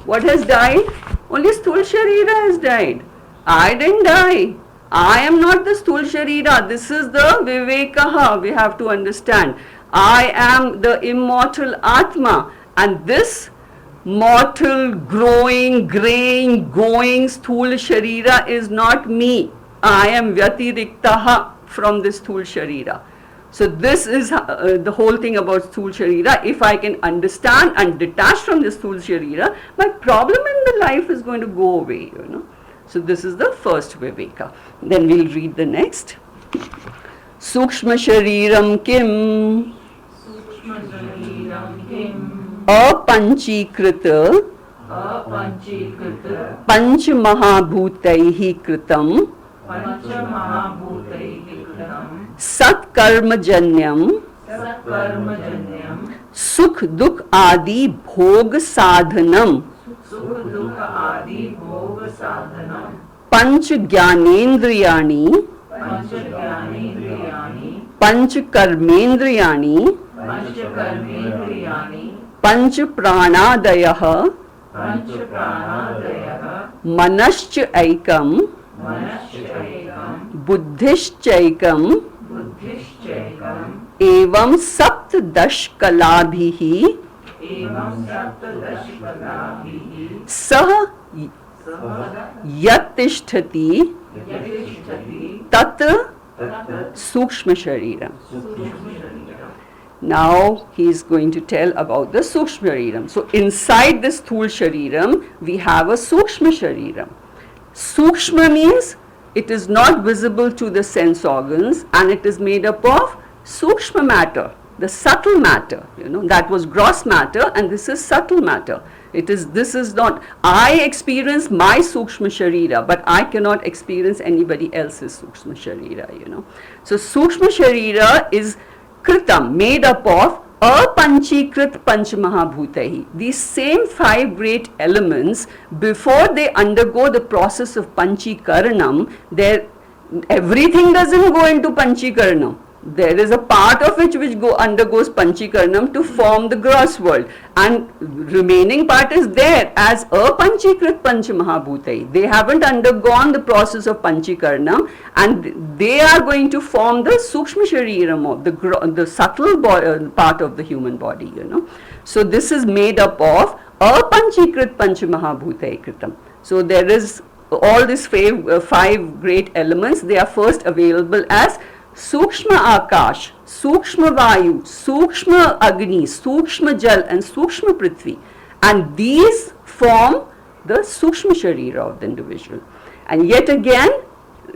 What has died? Only sthul sharira has died. I didn't die. I am not the sthul sharira. This is the vivekaha we have to understand. I am the immortal Atma, and this mortal, growing, graying, going sthul sharira is not me. I am vyatiriktaha from this sthul sharira. So this is the whole thing about sthul sharira. If I can understand and detach from this sthul sharira, my problem in the life is going to go away, you know. So this is the first viveka. Then we'll read the next. Sukshma shariram kim apanchikrita panch mahabhutaihi kritam सत्कर्मजन्यम सुख दुख आदि भोग साधनम पंच ज्ञानेन्द्रियाणि पंच कर्मेन्द्रियाणि पंच प्राणादयः मनश्च ऐकम् बुद्धिश्चैकम् एवं सप्तदश कलाभिः सह यत्तिष्ठति तत् सूक्ष्म शरीरम. Now he is going to tell about the Sukshma Shariram. So inside this Sthul Shariram, we have a Sukshma Shariram. Sukshma means it is not visible to the sense organs, and it is made up of Sukshma matter, the subtle matter. You know, that was gross matter, and this is subtle matter. This is not, I experience my Sukshma Sharira, but I cannot experience anybody else's Sukshma Sharira, you know. So Sukshma Sharira is kritam, made up of apanchikrit panchamahabhutahi. These same 5 great elements, before they undergo the process of panchikaranam, everything doesn't go into panchikaranam. There is a part of it which undergoes panchikaranam to form the gross world, and remaining part is there as apanchikrit panchamahabhutai. They haven't undergone the process of panchikaranam, and they are going to form the sukshma shariram, of the subtle part of the human body, you know. So this is made up of apanchikrit panchamahabhutai kritam. So there is all these 5 great elements. They are first available as Sukshma Akash, Sukshma Vayu, Sukshma Agni, Sukshma Jal and Sukshma Prithvi, and these form the Sukshma Sharira of the individual. And yet again,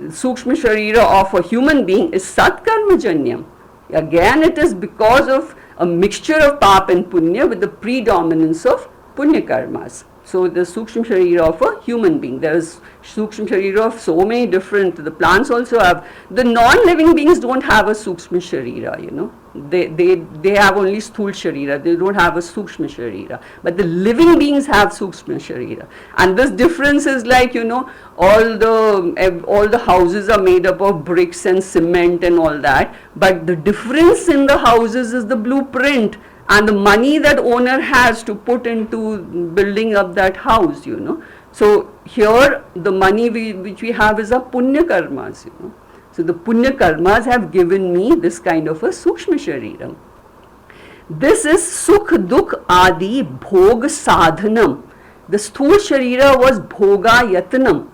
Sukshma Sharira of a human being is Satkarma Janyam. Again, it is because of a mixture of Pap and Punya with the predominance of Punya Karmas. So the Sukshma Sharira of a human being. There is Sukshma Sharira of so many different, the plants also have, the non-living beings don't have a Sukshma Sharira, you know. They have only Sthul Sharira, they don't have a Sukshma Sharira. But the living beings have Sukshma Sharira. And this difference is like, you know, all the houses are made up of bricks and cement and all that. But the difference in the houses is the blueprint and the money that owner has to put into building up that house, you know. So here the money which we have is a punya karmas, you know. So the punya karmas have given me this kind of a sukshma shariram. This is sukh dukh adi bhog sadhanam. The sthul sharira was bhoga yatanam.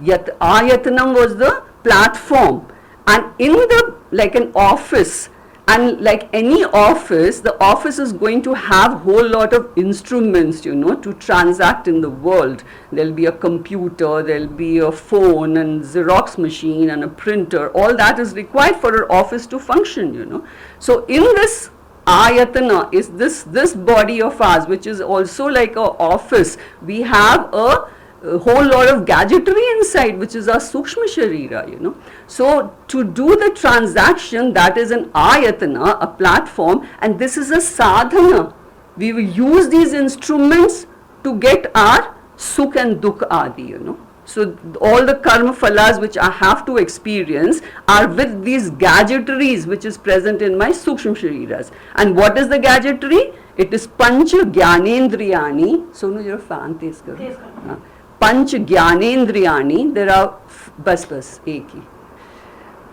Ayatanam was the platform. And in the, like an office, and like any office, the office is going to have whole lot of instruments, you know, to transact in the world. There'll be a computer, there'll be a phone and Xerox machine and a printer. All that is required for an office to function, you know. So in this ayatana is this body of ours, which is also like a office. We have a whole lot of gadgetry inside, which is our sukshma sharira, you know. So to do the transaction, that is an ayatana, a platform, and this is a sadhana. We will use these instruments to get our sukh and dukh adi, you know. So all the karma phalas which I have to experience are with these gadgetries which is present in my sukshma shariras. And what is the gadgetry? It is pancha jnanendriyani. So no, you're a fan, tez karo. Panch Jnanendriyani, there are, bas, ek hi.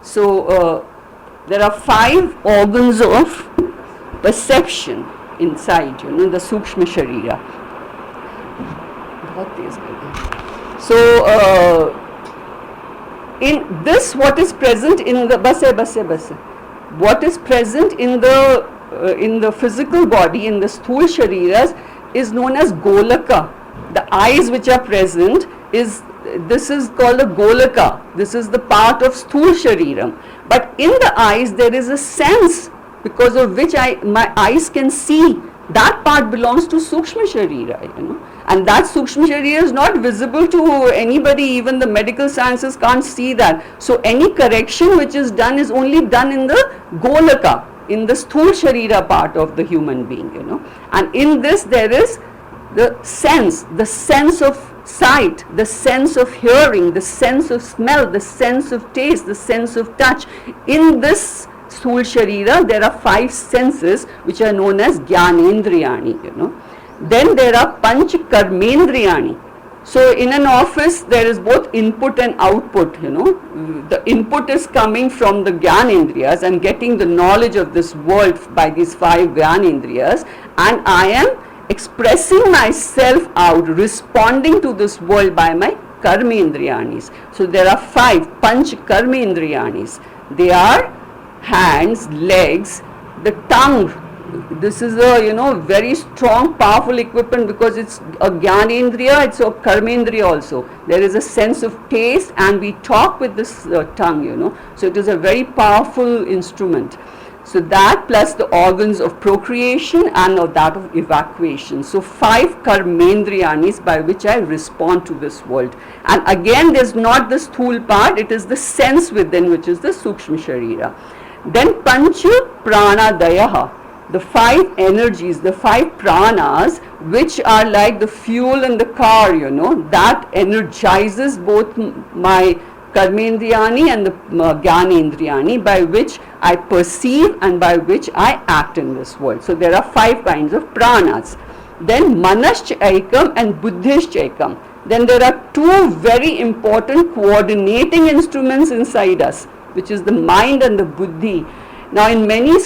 So, there are 5 organs of perception inside, you know, the Sukshma Sharira. So, in this, what is present in the, what is present in the physical body, in the Sthul Shariras, is known as Golaka. The eyes which are present this is called a golaka. This is the part of sthul shariram. But in the eyes there is a sense because of which my eyes can see. That part belongs to sukshma sharira, you know. And that sukshma sharira is not visible to anybody, even the medical sciences can't see that. So any correction which is done is only done in the golaka, in the sthul sharira part of the human being, you know. And in this there is the sense of sight, the sense of hearing, the sense of smell, the sense of taste, the sense of touch. In this sthul sharira, there are 5 senses which are known as jnanendriyani, you know. Then there are panch karmendriyani. So in an office, there is both input and output, you know. The input is coming from the jnanendriyas and getting the knowledge of this world by these 5 jnanendriyas, and I am expressing myself out, responding to this world by my karmendriyanis. So there are 5 panch karmendriyanis. They are hands, legs, the tongue. This is a, you know, very strong, powerful equipment because it's a jnanendriya, it's a karmendriya also. There is a sense of taste and we talk with this tongue, you know. So it is a very powerful instrument. So that plus the organs of procreation and of that of evacuation. So 5 karmendriyanis by which I respond to this world. And again there's not the sthul part, it is the sense within which is the sukshma sharira. Then pancha pranadayaha, the 5 energies, the 5 pranas which are like the fuel in the car, you know, that energizes both my karmendriyani and the jnanendriyani by which I perceive and by which I act in this world. So there are 5 kinds of pranas. Then manascha aikam and buddhishcha aikam. Then there are 2 very important coordinating instruments inside us, which is the mind and the buddhi. Now in many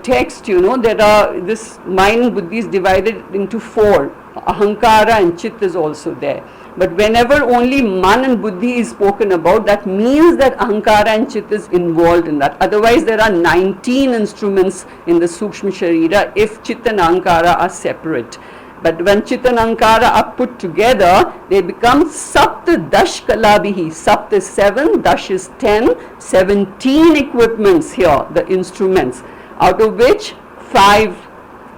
texts, you know, there are this mind and buddhi is divided into 4. Ahankara and chit is also there. But whenever only man and buddhi is spoken about, that means that ahankara and chit is involved in that. Otherwise there are 19 instruments in the sukshma sharira if chit and ahankara are separate. But when chit and ahankara are put together, they become sapta dash kalabihi. Sapt is 7, dash is 10, 17 equipments here, the instruments, out of which 5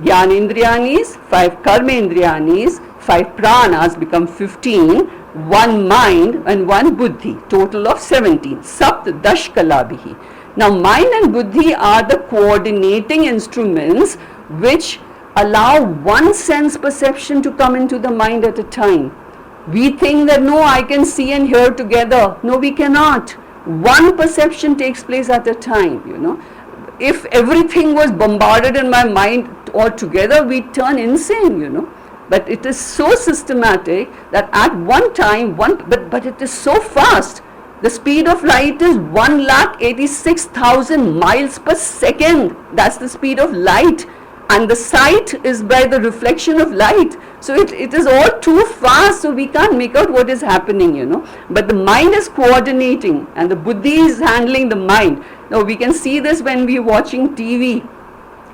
jnanendriyanis, 5 karmendriyanis, 5 pranas become 15, 1 mind and 1 buddhi, total of 17. Sapt dash kalabhihi. Now mind and buddhi are the coordinating instruments which allow one sense perception to come into the mind at a time. We think that no, I can see and hear together. No, we cannot. One perception takes place at a time, you know. If everything was bombarded in my mind altogether, we turn insane, you know. But it is so systematic that at one time, but it is so fast. The speed of light is 1,86,000 miles per second. That's the speed of light. And the sight is by the reflection of light. So it is all too fast, so we can't make out what is happening, you know. But the mind is coordinating and the buddhi is handling the mind. Now we can see this when we are watching TV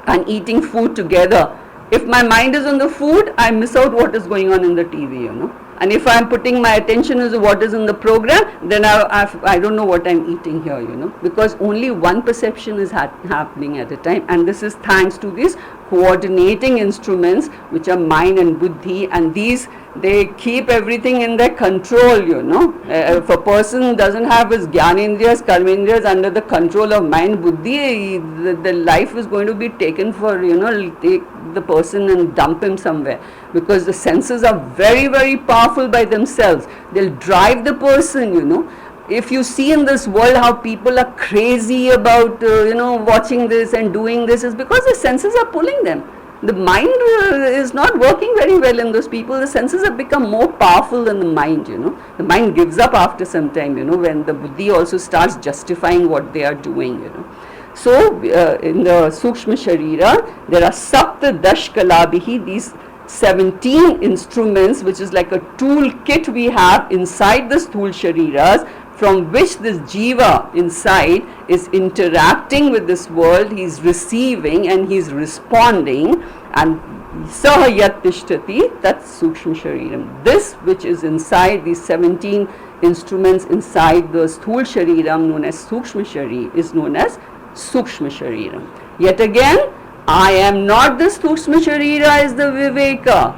and eating food together. If my mind is on the food, I miss out what is going on in the TV, you know. And if I am putting my attention as to what is in the program, then I don't know what I am eating here, you know, because only one perception is happening at a time, and this is thanks to these coordinating instruments which are mind and buddhi, and these, they keep everything in their control, you know. If a person doesn't have his jnanendriyas, karmendriyas under the control of mind, buddhi, the life is going to be taken for, you know, take the person and dump him somewhere, because the senses are very, very powerful by themselves. They'll drive the person, you know. If you see in this world how people are crazy about, you know, watching this and doing this, is because the senses are pulling them. The mind is not working very well in those people. The senses have become more powerful than the mind, you know. The mind gives up after some time, you know, when the buddhi also starts justifying what they are doing, you know. So in the Sukshma Sharira, there are Sapta Dash Kalabhihi, these 17 instruments, which is like a tool kit we have inside the Sthul Shariras, from which this jiva inside is interacting with this world. He is receiving and he is responding, and saha yat tishtati, that's Sukshma Shariram. This which is inside these 17 instruments inside the Sthul Shariram, known as Sukshma Sharir, is known as Sukshma Shariram. Yet again, I am not the Sukshma Sharira, is the Viveka.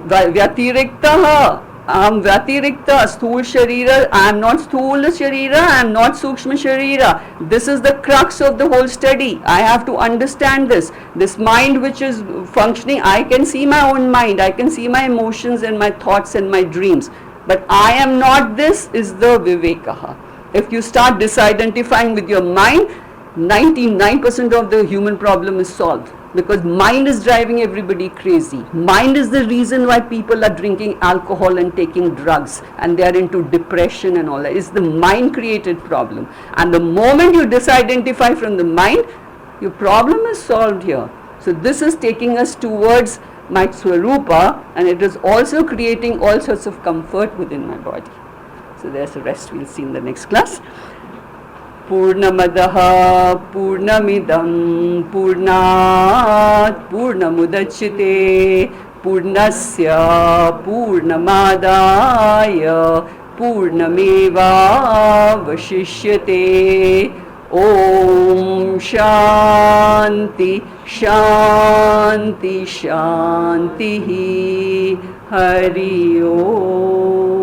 Vyatiriktaha, Aham Vyatirikta, Sthul Sharira, I am not Sthul Sharira, I am not Sukshma Sharira. This is the crux of the whole study. I have to understand this. This mind which is functioning, I can see my own mind, I can see my emotions and my thoughts and my dreams. But I am not this, is the Vivekaha. If you start disidentifying with your mind, 99% of the human problem is solved, because mind is driving everybody crazy. Mind is the reason why people are drinking alcohol and taking drugs, and they are into depression and all that. It's the mind created problem, and the moment you disidentify from the mind, your problem is solved here. So this is taking us towards my Swarupa, and it is also creating all sorts of comfort within my body. So there's the rest we'll see in the next class. Purnamadaha Purnamidam Purnat Purnamudachyate Purnasya Purnamadaya Purnameva Vashishyate. Om Shanti Shanti Shanti Hari Om.